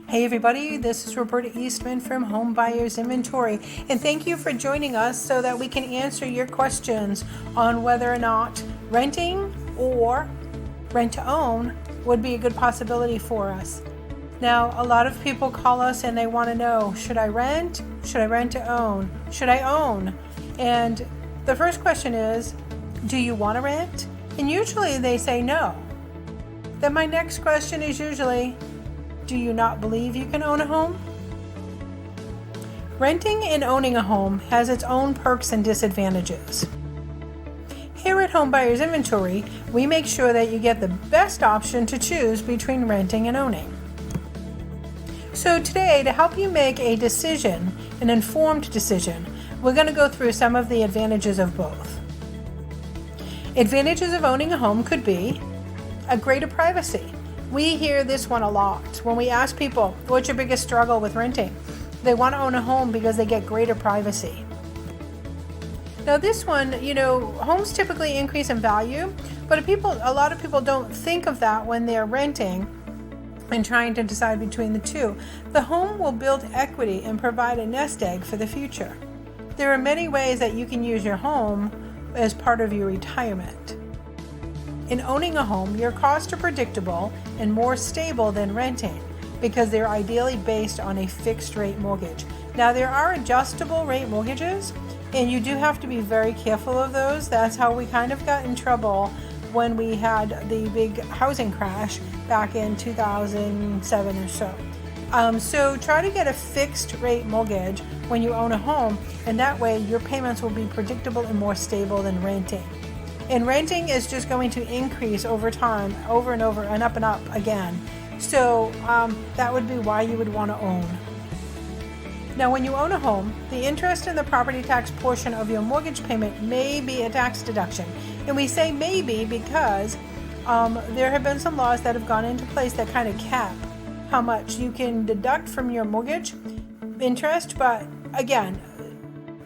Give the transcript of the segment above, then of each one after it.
Hey everybody, this is Roberta Eastman from Home Buyers Inventory, and thank you for joining us so that we can answer your questions on whether or not renting or rent to own would be a good possibility for us. Now, a lot of people call us and they want to know, should I rent? Should I rent to own? Should I own? And the first question is, do you want to rent? And usually they say no. Then my next question is usually, do you not believe you can own a home? Renting and owning a home has its own perks and disadvantages. Here at Home Buyers Inventory, we make sure that you get the best option to choose between renting and owning. So today, to help you make a decision, an informed decision, we're going to go through some of the advantages of both. Advantages of owning a home could be a greater privacy. We hear this one a lot. When we ask people, what's your biggest struggle with renting? They want to own a home because they get greater privacy. Now this one, homes typically increase in value, but a lot of people don't think of that when they're renting and trying to decide between the two. The home will build equity and provide a nest egg for the future. There are many ways that you can use your home as part of your retirement. In owning a home, your costs are predictable and more stable than renting because they're ideally based on a fixed rate mortgage. Now, there are adjustable rate mortgages, and you do have to be very careful of those. That's how we kind of got in trouble when we had the big housing crash back in 2007 or so. So try to get a fixed rate mortgage when you own a home, and that way your payments will be predictable and more stable than renting. And renting is just going to increase over time, over and over and up again. So that would be why you would want to own. Now, when you own a home, the interest in the property tax portion of your mortgage payment may be a tax deduction. And we say maybe because there have been some laws that have gone into place that kind of cap how much you can deduct from your mortgage interest. But again,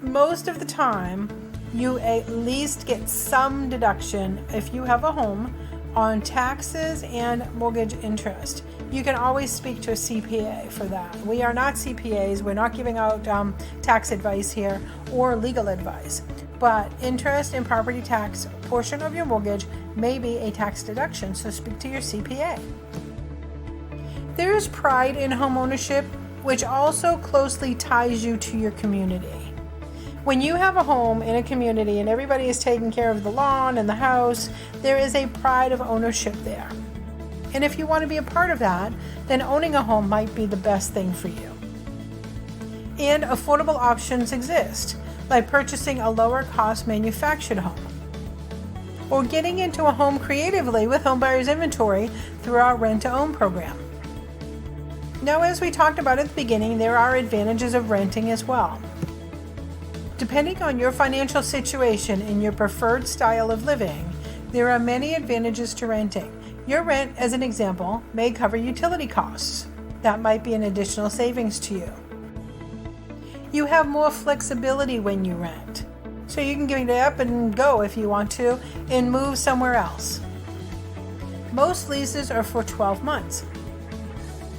most of the time, you at least get some deduction if you have a home on taxes and mortgage interest. You can always speak to a CPA for that. We are not CPAs. We're not giving out tax advice here or legal advice. But interest and property tax portion of your mortgage may be a tax deduction, so speak to your CPA. There is pride in home ownership, which also closely ties you to your community. When you have a home in a community and everybody is taking care of the lawn and the house, there is a pride of ownership there. And if you want to be a part of that, then owning a home might be the best thing for you. And affordable options exist, like purchasing a lower cost manufactured home, or getting into a home creatively with Home Buyers Inventory through our rent to own program. Now, as we talked about at the beginning, there are advantages of renting as well. Depending on your financial situation and your preferred style of living, there are many advantages to renting. Your rent, as an example, may cover utility costs. That might be an additional savings to you. You have more flexibility when you rent, so you can get up and go if you want to and move somewhere else. Most leases are for 12 months.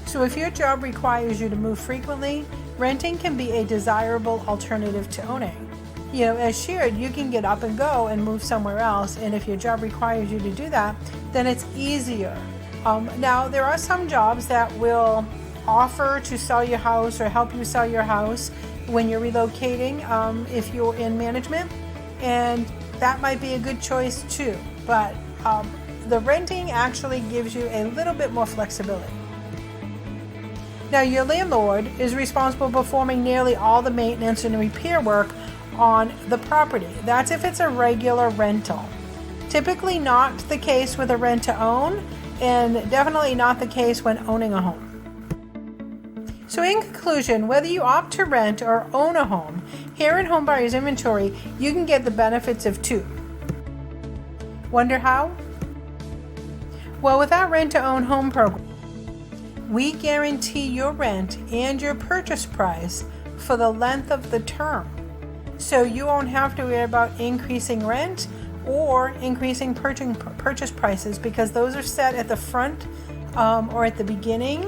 So if your job requires you to move frequently, renting can be a desirable alternative to owning. As shared, you can get up and go and move somewhere else, and if your job requires you to do that, then it's easier. Now, there are some jobs that will offer to sell your house or help you sell your house when you're relocating if you're in management, and that might be a good choice too. But the renting actually gives you a little bit more flexibility. Now, your landlord is responsible for performing nearly all the maintenance and repair work on the property. That's if it's a regular rental. Typically not the case with a rent to own, and definitely not the case when owning a home. So in conclusion, whether you opt to rent or own a home, here at Home Buyers Inventory, you can get the benefits of two. Wonder how? Well, with our rent to own home program, we guarantee your rent and your purchase price for the length of the term. So you won't have to worry about increasing rent or increasing purchase prices, because those are set at the front or at the beginning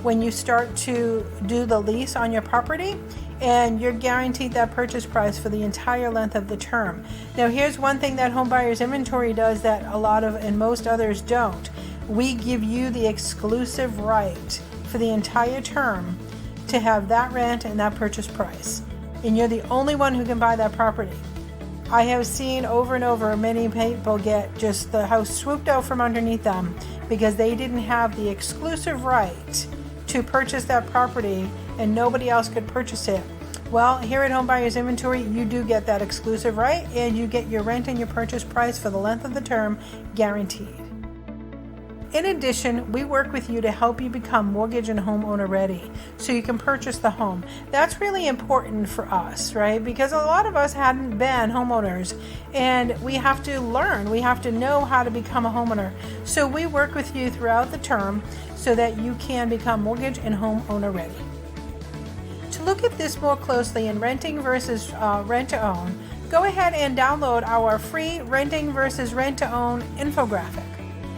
when you start to do the lease on your property, and you're guaranteed that purchase price for the entire length of the term. Now, here's one thing that Home Buyers Inventory does that a lot of and most others don't. We give you the exclusive right for the entire term to have that rent and that purchase price. And you're the only one who can buy that property. I have seen over and over many people get just the house swooped out from underneath them because they didn't have the exclusive right to purchase that property and nobody else could purchase it. Well, here at Home Buyers Inventory, you do get that exclusive right, and you get your rent and your purchase price for the length of the term guaranteed. In addition, we work with you to help you become mortgage and homeowner ready so you can purchase the home. That's really important for us, right? Because a lot of us hadn't been homeowners, and we have to learn, we have to know how to become a homeowner. So we work with you throughout the term so that you can become mortgage and homeowner ready. To look at this more closely in renting versus rent to own, go ahead and download our free renting versus rent to own infographic.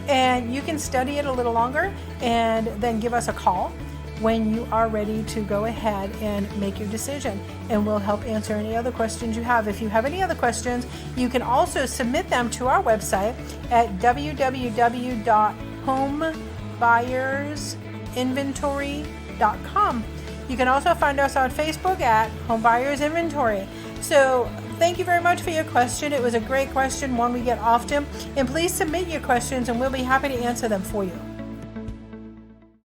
And you can study it a little longer and then give us a call when you are ready to go ahead and make your decision. And we'll help answer any other questions you have. If you have any other questions, you can also submit them to our website at www.homebuyersinventory.com. You can also find us on Facebook at Home Buyers Inventory. So thank you very much for your question. It was a great question, one we get often. And please submit your questions and we'll be happy to answer them for you.